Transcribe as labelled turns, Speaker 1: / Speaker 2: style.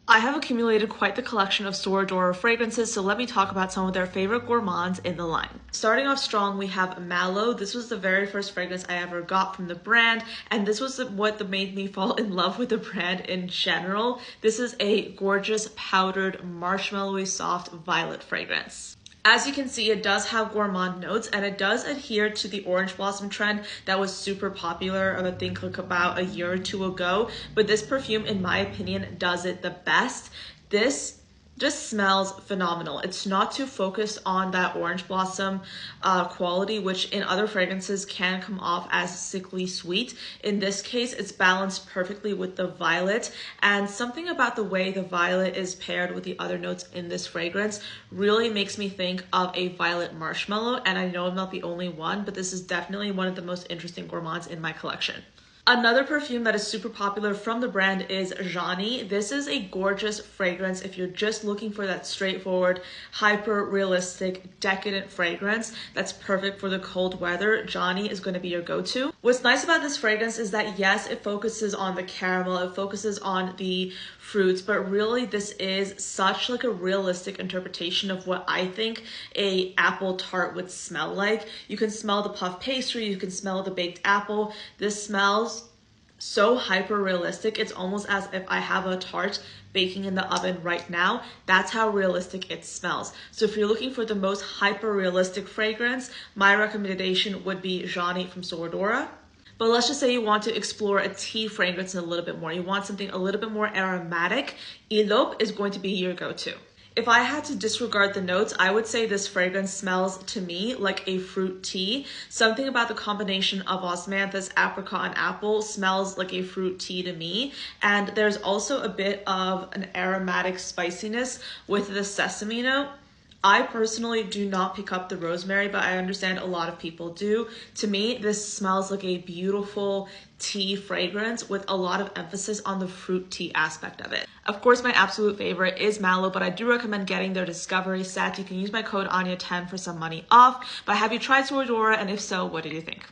Speaker 1: I have accumulated quite the collection of Sora Dora fragrances, so let me talk about some of their favorite gourmands in the line. Starting off strong, we have Mallow. This was the very first fragrance I ever got from the brand, and this was what made me fall in love with the brand in general. This is a gorgeous powdered marshmallowy soft violet fragrance. As you can see, it does have gourmand notes, and it does adhere to the orange blossom trend that was super popular, I think like about a year or two ago. But this perfume, in my opinion, does it the best. This just smells phenomenal. It's not too focused on that orange blossom quality, which in other fragrances can come off as sickly sweet. In this case, it's balanced perfectly with the violet, and something about the way the violet is paired with the other notes in this fragrance really makes me think of a violet marshmallow. And I know I'm not the only one, but this is definitely one of the most interesting gourmands in my collection. Another perfume that is super popular from the brand is Johnny. This is a gorgeous fragrance if you're just looking for that straightforward, hyper-realistic, decadent fragrance that's perfect for the cold weather. Johnny is going to be your go-to. What's nice about this fragrance is that yes, it focuses on the caramel, it focuses on the fruits, but really this is such like a realistic interpretation of what I think a apple tart would smell like. You can smell the puff pastry, you can smell the baked apple. This smells so hyper realistic. It's almost as if I have a tart baking in the oven right now. That's how realistic it smells. So if you're looking for the most hyper realistic fragrance, my recommendation would be Johnny from Sora Dora. But let's just say you want to explore a tea fragrance a little bit more. You want something a little bit more aromatic. Elope is going to be your go-to. If I had to disregard the notes, I would say this fragrance smells to me like a fruit tea. Something about the combination of osmanthus, apricot, and apple smells like a fruit tea to me. And there's also a bit of an aromatic spiciness with the sesame note. I personally do not pick up the rosemary, but I understand a lot of people do. To me, this smells like a beautiful tea fragrance with a lot of emphasis on the fruit tea aspect of it. Of course, my absolute favorite is Mallow, but I do recommend getting their Discovery set. You can use my code ANYA10 for some money off. But have you tried Sora Dora? And if so, what did you think?